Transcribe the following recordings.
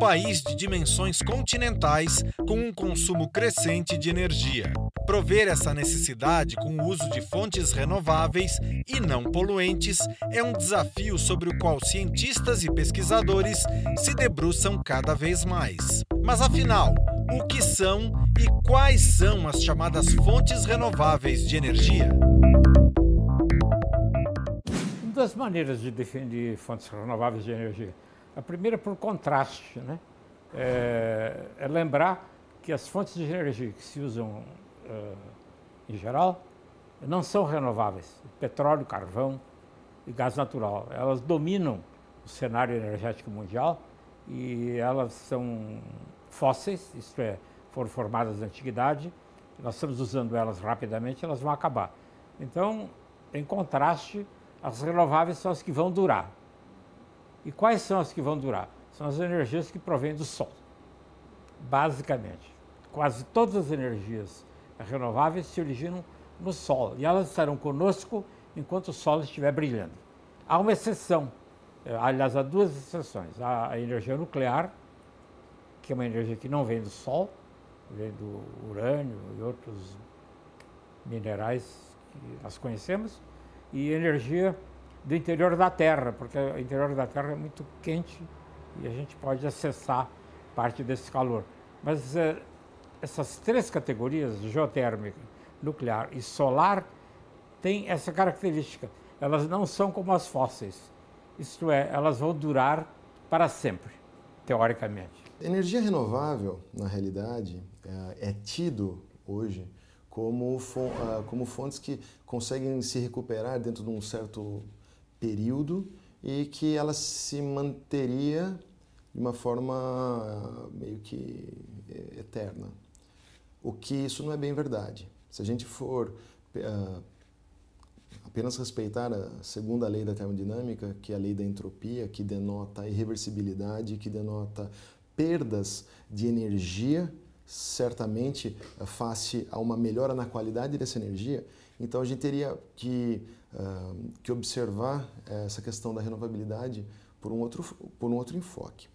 país de dimensões continentais com um consumo crescente de energia. Prover essa necessidade com o uso de fontes renováveis e não poluentes é um desafio sobre o qual cientistas e pesquisadores se debruçam cada vez mais. Mas afinal, o que são e quais são as chamadas fontes renováveis de energia? Uma das maneiras de definir fontes renováveis de energia, a primeira por contraste, né? É lembrar que as fontes de energia que se usam em geral não são renováveis. Petróleo, carvão e gás natural. Elas dominam o cenário energético mundial e elas são fósseis, isto é, foram formadas na antiguidade, nós estamos usando elas rapidamente, elas vão acabar. Então, em contraste, as renováveis são as que vão durar. E quais são as que vão durar? São as energias que provêm do Sol, basicamente. Quase todas as energias renováveis se originam no Sol e elas estarão conosco enquanto o Sol estiver brilhando. Há uma exceção, aliás, há duas exceções. Há a energia nuclear, que é uma energia que não vem do Sol, vem do urânio e outros minerais que nós conhecemos, e energia do interior da Terra, porque o interior da Terra é muito quente e a gente pode acessar parte desse calor. Mas essas três categorias, geotérmica, nuclear e solar, têm essa característica. Elas não são como as fósseis, isto é, elas vão durar para sempre, teoricamente. Energia renovável, na realidade, é tido hoje como fontes que conseguem se recuperar dentro de um certo período e que ela se manteria de uma forma meio que eterna. O que isso não é bem verdade. Se a gente for apenas respeitar a segunda lei da termodinâmica, que é a lei da entropia, que denota a irreversibilidade, que denota perdas de energia, certamente face a uma melhora na qualidade dessa energia, então a gente teria que observar essa questão da renovabilidade por um outro enfoque.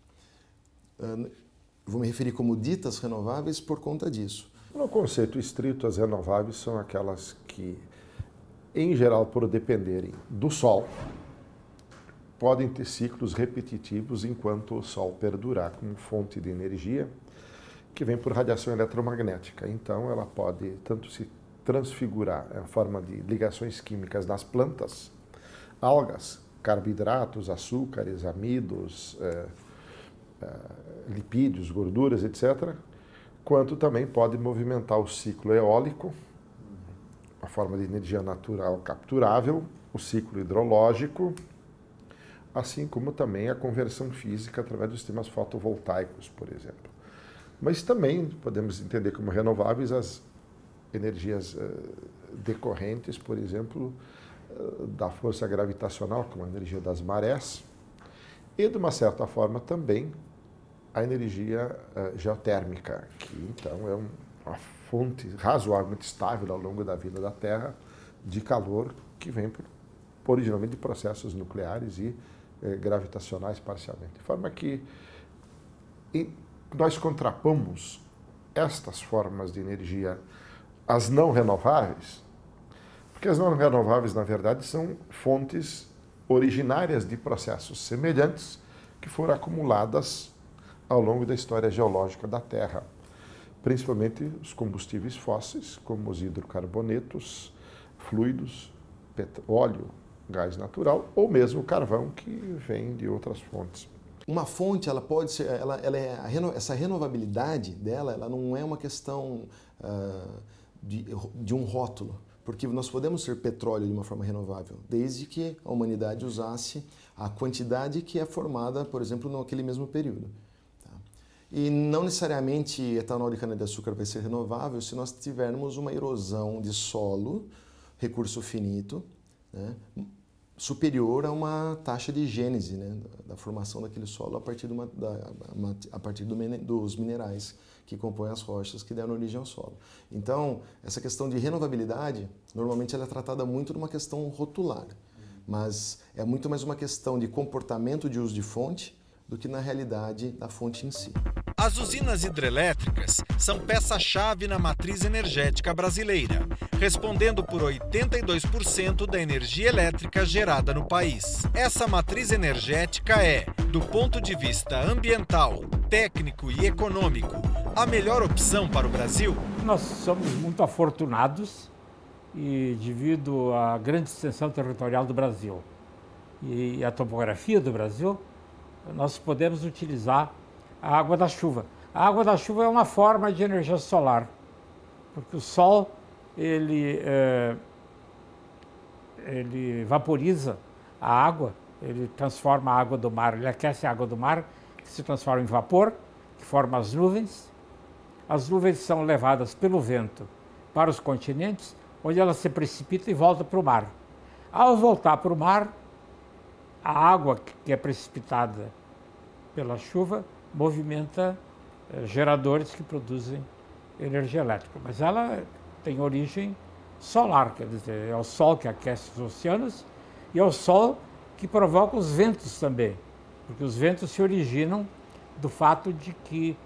Vou me referir como ditas renováveis por conta disso. No conceito estrito, as renováveis são aquelas que, em geral, por dependerem do Sol, podem ter ciclos repetitivos enquanto o Sol perdurar como fonte de energia que vem por radiação eletromagnética. Então, ela pode tanto se transfigurar em forma de ligações químicas nas plantas, algas, carboidratos, açúcares, amidos, lipídios, gorduras, etc., quanto também pode movimentar o ciclo eólico, a forma de energia natural capturável, o ciclo hidrológico, assim como também a conversão física através dos sistemas fotovoltaicos, por exemplo. Mas também podemos entender como renováveis as energias decorrentes, por exemplo, da força gravitacional, como a energia das marés, e, de uma certa forma, também a energia geotérmica, que, então, é uma fonte razoavelmente estável ao longo da vida da Terra de calor que vem originalmente de processos nucleares e gravitacionais parcialmente. De forma que nós contrapomos estas formas de energia às não renováveis, porque as não renováveis, na verdade, são fontes originárias de processos semelhantes que foram acumuladas ao longo da história geológica da Terra, principalmente os combustíveis fósseis, como os hidrocarbonetos, fluidos, óleo, gás natural, ou mesmo carvão, que vem de outras fontes. Uma fonte, ela pode ser, essa renovabilidade dela, ela não é uma questão de um rótulo, porque nós podemos ter petróleo de uma forma renovável, desde que a humanidade usasse a quantidade que é formada, por exemplo, naquele mesmo período. Tá? E não necessariamente etanol de cana-de-açúcar vai ser renovável se nós tivermos uma erosão de solo, recurso finito, né, superior a uma taxa de gênese, né, da formação daquele solo a partir, dos minerais que compõem as rochas que deram origem ao solo. Então, essa questão de renovabilidade, normalmente ela é tratada muito numa questão rotular, mas é muito mais uma questão de comportamento de uso de fonte do que na realidade da fonte em si. As usinas hidrelétricas são peça-chave na matriz energética brasileira, respondendo por 82% da energia elétrica gerada no país. Essa matriz energética é, do ponto de vista ambiental, técnico e econômico, a melhor opção para o Brasil? Nós somos muito afortunados e, devido à grande extensão territorial do Brasil e à topografia do Brasil, nós podemos utilizar a água da chuva. A água da chuva é uma forma de energia solar, porque o sol ele vaporiza a água, ele transforma a água do mar, ele aquece a água do mar, que se transforma em vapor, que forma as nuvens. As nuvens são levadas pelo vento para os continentes, onde elas se precipitam e voltam para o mar. Ao voltar para o mar, a água que é precipitada pela chuva movimenta geradores que produzem energia elétrica. Mas ela tem origem solar, quer dizer, é o sol que aquece os oceanos e é o sol que provoca os ventos também, porque os ventos se originam do fato de que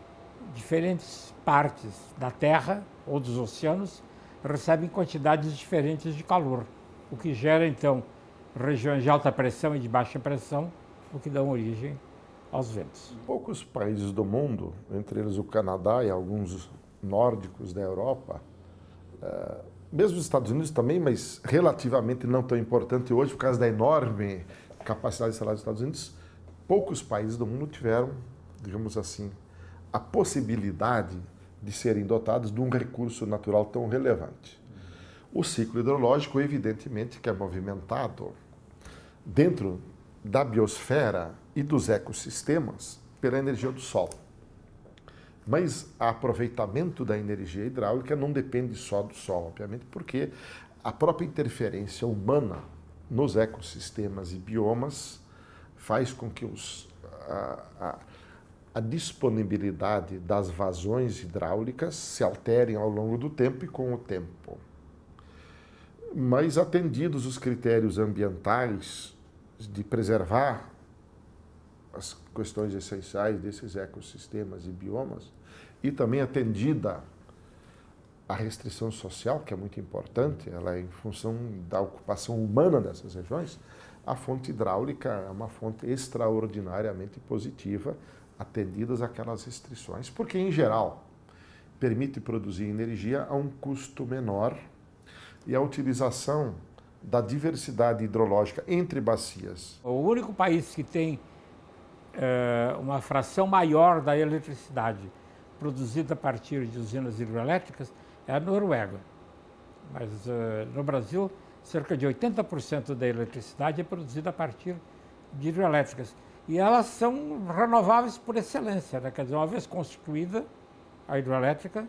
diferentes partes da Terra ou dos oceanos recebem quantidades diferentes de calor, o que gera, então, regiões de alta pressão e de baixa pressão, o que dão origem aos ventos. Poucos países do mundo, entre eles o Canadá e alguns nórdicos da Europa, mesmo os Estados Unidos também, mas relativamente não tão importante hoje por causa da enorme capacidade instalada dos Estados Unidos, poucos países do mundo tiveram, digamos assim, a possibilidade de serem dotados de um recurso natural tão relevante. O ciclo hidrológico, evidentemente, que é movimentado dentro da biosfera e dos ecossistemas pela energia do sol. Mas o aproveitamento da energia hidráulica não depende só do sol, obviamente, porque a própria interferência humana nos ecossistemas e biomas faz com que a disponibilidade das vazões hidráulicas se alterem ao longo do tempo e com o tempo. Mas atendidos os critérios ambientais de preservar as questões essenciais desses ecossistemas e biomas, e também atendida a restrição social, que é muito importante, ela é em função da ocupação humana dessas regiões, a fonte hidráulica é uma fonte extraordinariamente positiva, atendidas aquelas restrições, porque, em geral, permite produzir energia a um custo menor e a utilização da diversidade hidrológica entre bacias. O único país que tem uma fração maior da eletricidade produzida a partir de usinas hidrelétricas é a Noruega. Mas no Brasil, cerca de 80% da eletricidade é produzida a partir de hidrelétricas. E elas são renováveis por excelência, né? Quer dizer, uma vez construída a hidrelétrica,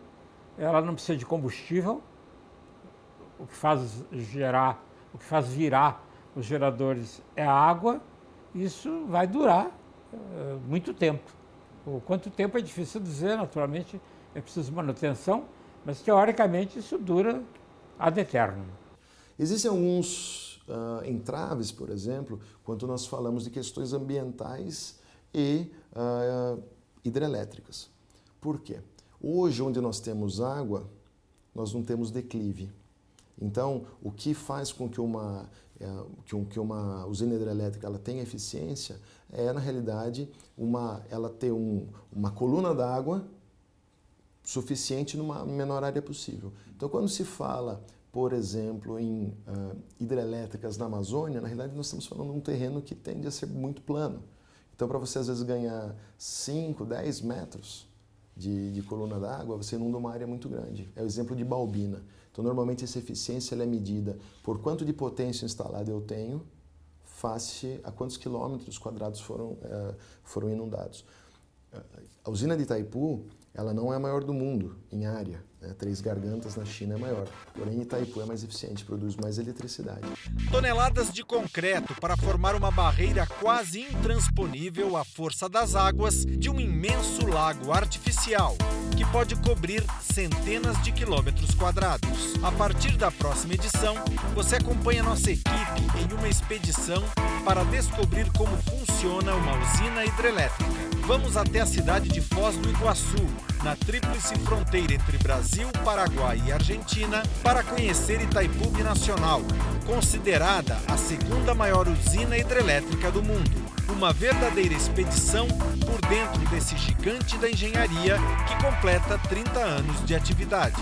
ela não precisa de combustível, o que faz virar os geradores é a água. Isso vai durar muito tempo. O quanto tempo é difícil dizer, naturalmente, é preciso manutenção, mas teoricamente isso dura ad eternum. Existem alguns entraves, por exemplo, quando nós falamos de questões ambientais e hidrelétricas. Por quê? Hoje, onde nós temos água, nós não temos declive. Então, o que faz com que uma usina hidrelétrica ela tenha eficiência é, na realidade, ela ter uma coluna d'água suficiente numa menor área possível. Então, quando se fala, por exemplo, em hidrelétricas na Amazônia, na realidade nós estamos falando de um terreno que tende a ser muito plano. Então, para você às vezes ganhar 5, 10 metros de coluna d'água, você inunda uma área muito grande. É o exemplo de Balbina. Então, normalmente essa eficiência ela é medida por quanto de potência instalada eu tenho, face a quantos quilômetros quadrados foram inundados. A usina de Itaipu, ela não é a maior do mundo em área, né? Três Gargantas na China é maior, porém Itaipu é mais eficiente, produz mais eletricidade. Toneladas de concreto para formar uma barreira quase intransponível à força das águas de um imenso lago artificial, que pode cobrir centenas de quilômetros quadrados. A partir da próxima edição, você acompanha nossa equipe em uma expedição para descobrir como funciona uma usina hidrelétrica. Vamos até a cidade de Foz do Iguaçu, na tríplice fronteira entre Brasil, Paraguai e Argentina, para conhecer Itaipu Binacional, considerada a segunda maior usina hidrelétrica do mundo. Uma verdadeira expedição por dentro desse gigante da engenharia que completa 30 anos de atividade.